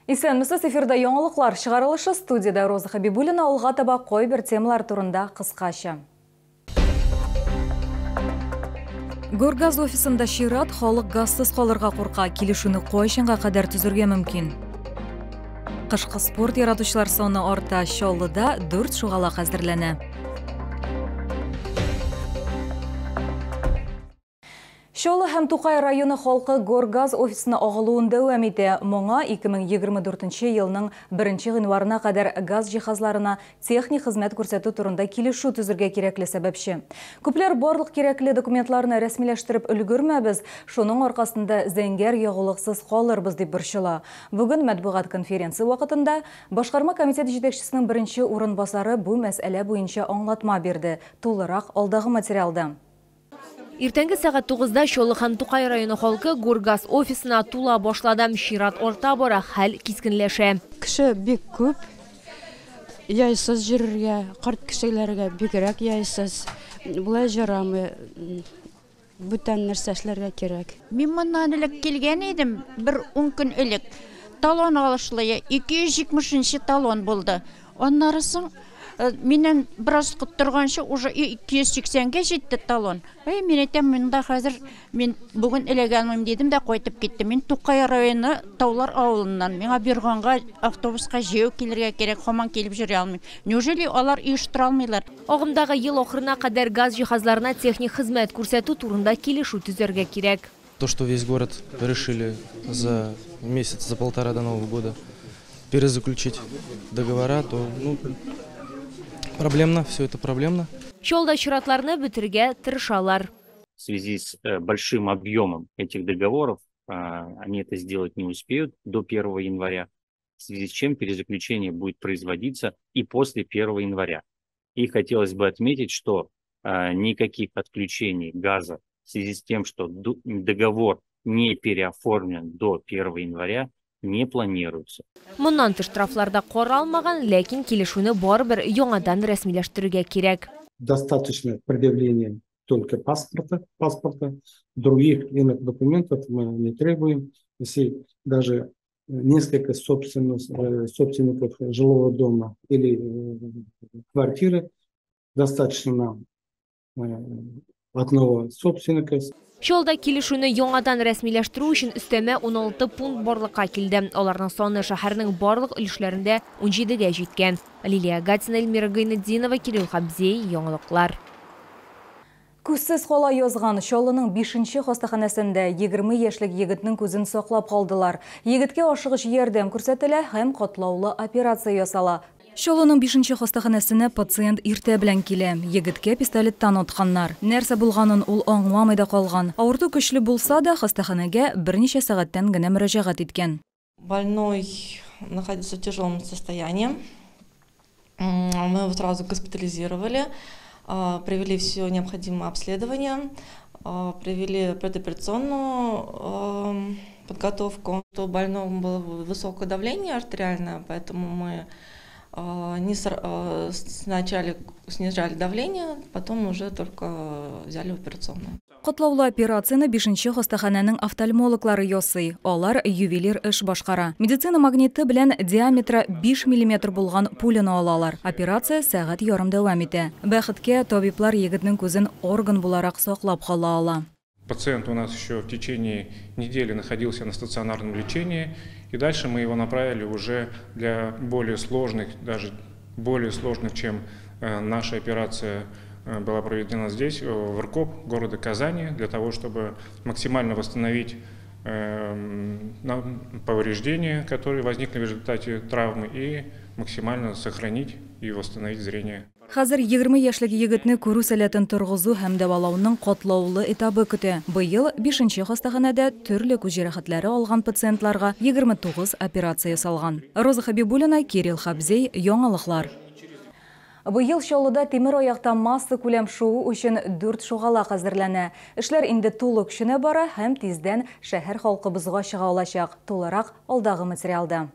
Исәнмесез, эфирда яңалыклар чыгарылышы, студияда Роза Хабибуллина, алга таба койбер темалар турында кыскача. Горгаз офисында Шират халык газсыз калырга курка, килешүне кайчанга кадәр төзергә мөмкин. Кышкы спорт яратучылар саны арта, Чаллыда 4 шугалак әзерләнә. Чаллы һәм Тукай районы халкы Горгаз офисына агылуын дәвам итә. Моңа 2024 елның 1 гыйнварына кадәр газ җиһазларына техник хезмәт күрсәтү турында килешү төзергә кирәкле сәбәпче. Күпләр барлык кирәкле документларны рәсмиләштереп өлгермәбез, шуның аркасында зәңгәр ягулыксыз калырбыз дип борчыла. Бүген матбугат конференция вакытында башкарма комитет җитәкчесенең беренче урынбасары бу мәсьәлә буенча аңлатма бирде. Тулырак алдагы материалда. Иртәнге сәгать 9-да Чаллы һәм Тукай районы халкы Горгаз офисына тула башлады. Шират арта бара, хәл кискенләшә. Кеше бик күп, яйсыз җиргә, карт кешеләргә бигрәк яйсыз. Булай җырамы, бүтән нәрсә эшләргә кирәк. Мин моннан элек килгән идем, бер 10 көн элек. Талон алышлы 270 талон булды. Аннары соң миннән бераз кыттырганчы уже 280-ге җитте талон. Мин әйтәм, монда хәзер мин бүген эләгәнмим дидем дә кайтып киттем. Мин Тукай районы Таулар авылыннан. Миңа бирганга автобуска җәяү килергә кирәк, һаман килеп җыра алмыйм. Неужели алар оештыра алмыйлар? Агымдагы ел ахырына кадәр газ җиһазларына техник хезмәт күрсәтү турында килешү төзәргә кирәк. То, что весь город решили за месяц, за полтора до Нового года перезаключить договора, то проблемно, все это проблемно. Чаллыда чиратларны бетергә тырышалар. В связи с большим объемом этих договоров, они это сделать не успеют до 1 января, в связи с чем перезаключение будет производиться и после 1 января. И хотелось бы отметить, что никаких отключений газа в связи с тем, что договор не переоформлен до 1 января, не планируется. Моннан тыш штрафларда каралмаган, ләкин килешүне барыбер яңадан рәсмиләштерергә кирәк. Достаточно предъявления только паспорта, других иных документов мы не требуем. Если даже несколько собственников жилого дома или квартиры, достаточно нам одного собственника. Чаллыда килешүне яңадан рәсмиләштерү өчен өстәмә 16 пункт барлыкка килде. Аларның саны шәһәрнең барлык өлешләрендә 17-гә җиткән. Лилия Гатина, Эльмира Гайнетдинова, Кирилл Хабзей, яңалыклар. Күзсез кала язган Чаллының 5-нче хастаханәсендә 20 яшьлек егетнең күзен саклап калдылар. Егеткә ашыгыч ярдәм күрсәтелә һәм катлаулы операция ясала. Чаллының 5-нче хастаханәсенә пациент иртә белән килә. Егеткә пистолеттан атканнар. Нәрсә булганын ул аңламый да калган. Авырту көчле булса да хастаханәгә берничә сәгатьтән генә мөрәҗәгать иткән. Больной находится в тяжелом состоянии. Мы его сразу госпитализировали, провели все необходимое обследование, провели предоперационную подготовку. У больного было высокое давление артериальное, поэтому мы сначала снижали давление, потом уже только взяли операционную. Катлаулы операцияны 5-нче хастаханәнең офтальмологлары ясый. Алар ювелир эш башкара. Медицина магниты белән диаметры 5 мм булган пуляны алалар. Операция сәгать ярым дәвам итә. Бәхеткә табиблар егетнең күзен орган буларак саклап кала ала. Пациент у нас еще в течение недели находился на стационарном лечении, и дальше мы его направили уже для более сложных, даже более сложных, чем наша операция была проведена здесь, в РКОП города Казани, для того, чтобы максимально восстановить повреждения, которые возникли в результате травмы, и максимально сохранить и восстановить зрение. Хәзер 20 яшьлек егетне күрү сәләтен торгызу һәм дәвалауның катлаулы этабы көтә. Быел 5-нче хастаханәдә төрле күз җәрәхәтләре алган пациентларга 29 операция ясалган. Роза Хабибуллина, Кирилл Хабзей, яңалыклар. Быел Чаллыда тимер аякта масса күләм шоу өчен 4 шугалак әзерләнә. Эшләр инде тулы көченә бара һәм тиздән шәһәр халкыбызга чыга алачак. Тулырак алдагы материалда.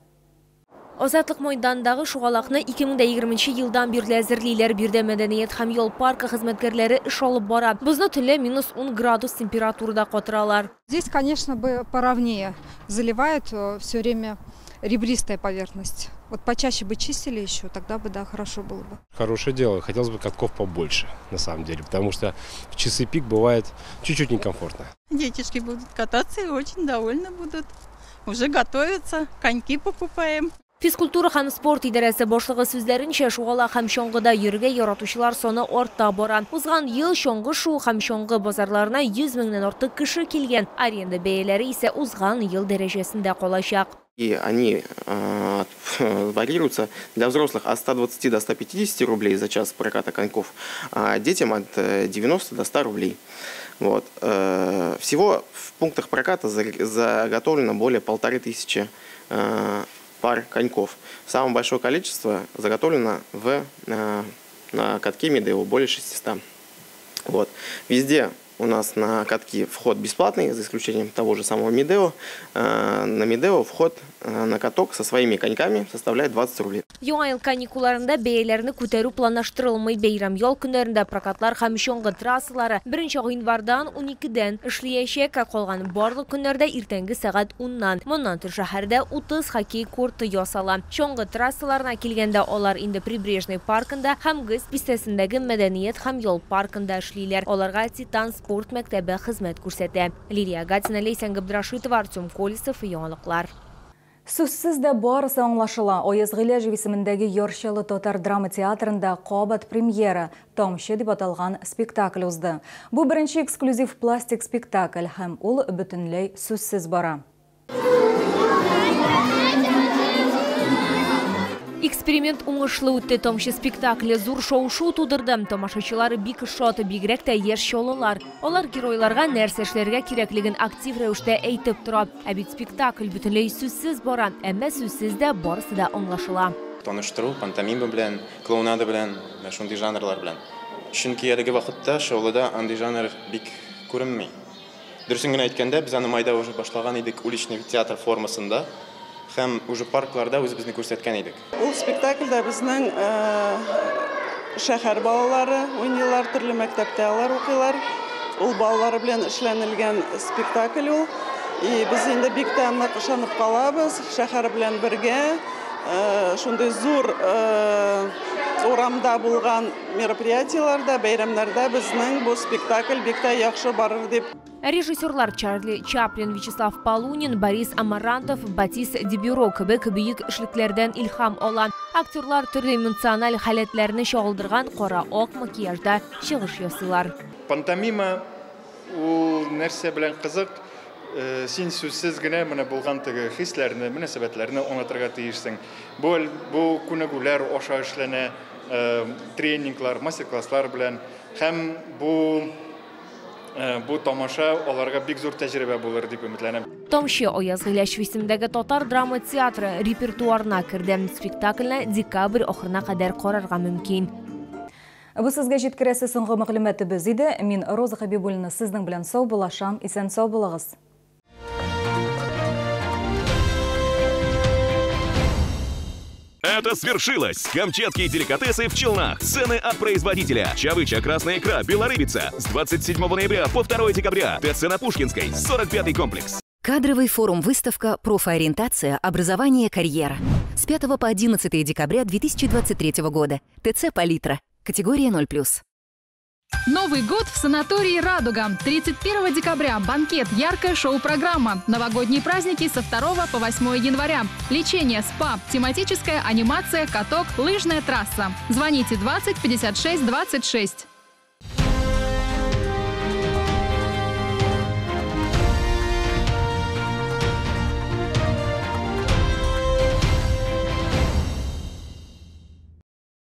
Азатлык мәйданындагы шугалакны 2020 елдан бирле әзерлиләр. Бирдә мәдәният һәм ял паркы хезмәткәрләре эш алып бара. Бозны төнлә -10 градус температурада катыралар. Здесь, конечно, бы поровнее заливают все время ребристая поверхность. Вот почаще бы чистили еще, тогда бы, да, хорошо было бы. Хорошее дело. Хотелось бы катков побольше, на самом деле, потому что в часы пик бывает чуть-чуть некомфортно. Детишки будут кататься и очень довольны будут. Уже готовятся, коньки покупаем. Физкультура һәм спорт идарәсе башлыгы сүзләренчә, шугала һәм чоңгыда йөрергә яратучылар саны артта бара. Узган ел чоңгы шу һәм чоңгы базарларына 100 меңнән артык кеше килгән. Аренда бәяләре исә узган ел дәрәҗәсендә калачак. И они варьируются для взрослых от 120 до 150 рублей за час проката коньков, а детям от 90 до 100 рублей. Вот. Всего в пунктах проката заготовлено более 1500 пар коньков. Самое большое количество заготовлено на катке Медео, более 600. Вот. Везде у нас на катки вход бесплатный, за исключением того же самого Медео. На Медео вход на каток со своими коньками составляет 20 рублей. Яңа ел каникулларында бәяләрне күтәрү планлаштырылмый. Бәйрәм ял көннәрендә прокатлар һәм чоңгы трассалары 1 январьдан 12-дән эшләячәк, калган барлык көннәрдә иртәнге сәгать 10-нан. Моннан тыш шәһәрдә 30 хоккей корты ясала. Чоңгы трассаларына килгәндә алар инде Прибрежный паркында һәм ГЭС пистәсендәге мәдәният һәм ял паркында эшлиләр. Аларга Титан спорт мәктәбе хезмәт күрсәтә. Лилия Гатина, Лейсан Габдрашитова, Артем Колесов, яңалыклар. Сүзсіз дә барысы аңлашыла. Ояз Гыйләҗев исемендәге Яршылы татар драма театрында кабат премьера «Тамчы» дип аталган спектакль узды. Бу беренче эксклюзив пластик спектакль һәм ул бөтенләй сүзсез бара. Эксперимент уңышлы үтте. Тамчы спектакле зур шоу-шу тудырды. Тамашачылары бик шаты, бигрәк тә яшь чолылар. Алар геройларга нәрсә эшләргә кирәклеген актив рәвештә әйтеп тора. Ә бит спектакль бөтенләй сүзсез бара, әмма сүзсез дә барысы да аңлашыла. Таныштыру, пантомима белән, клоунада белән, шундый жанрлар белән. Чөнки әлеге вакытта шоулыда андый жанр бик күренми. Дөресен генә әйткәндә, без аны майда уже башлаган идек уличный театр формасында. Һәм уже паркларда үзебезне күрсәткән идек. Ул спектакльдә безнең шәһәр балалары уйныйлар, төрле мәктәптә алар укыйлар. Ул балалар белән эшләнелгән спектакль ул. И без инде бик тәмле ышанып калабыз, шәһәр белән бергә шундый зур урамда булган мероприятиеларда, бәйрәмнәрдә безнең бу спектакль бик тә яхшы барыр дип. Режиссерлар Чарли Чаплин, Вячеслав Полунин, Борис Амарантов, Батис Дебюро кебек бөек эшлекләрдән илһам ала. Актерлар төрле эмоциональ халәтләрне чагылдырган кара-ак макияжда чыгыш ясыйлар. Пантомима ул нәрсә белән кызык. Син сүзсез генә менә булган теге хисләрне, мөнәсәбәтләрне аңлатырга тиешсең. Бу күнегүләр аша эшләнә, тренинглар, мастер-класслар белән һәм бу тамаша аларга бик зур тәҗрибә булыр дип өметләнәм. Тамчы Ояз Гыйләҗев исемендәге татар драма театры репертуарына керде. Спектакльне декабрь ахырына кадәр карарга мөмкин. Бу сезгә җиткерәсе соңгы мәгълүматыбыз иде. Мин Роза Хәбибуллина сезнең белән сау булашам. Исән сау булыгыз. Это свершилось! Камчатские деликатесы в Челнах. Цены от производителя. Чавыча, красная икра, белорыбица. С 27 ноября по 2 декабря. ТЦ на Пушкинской, 45-й комплекс. Кадровый форум-выставка «Профориентация. Образование. Карьера». С 5 по 11 декабря 2023 года. ТЦ «Палитра». Категория 0+. Новый год в санатории «Радуга». 31 декабря банкет, яркая шоу-программа. Новогодние праздники со 2 по 8 января. Лечение, спа, тематическая анимация, каток, лыжная трасса. Звоните 20 56 26.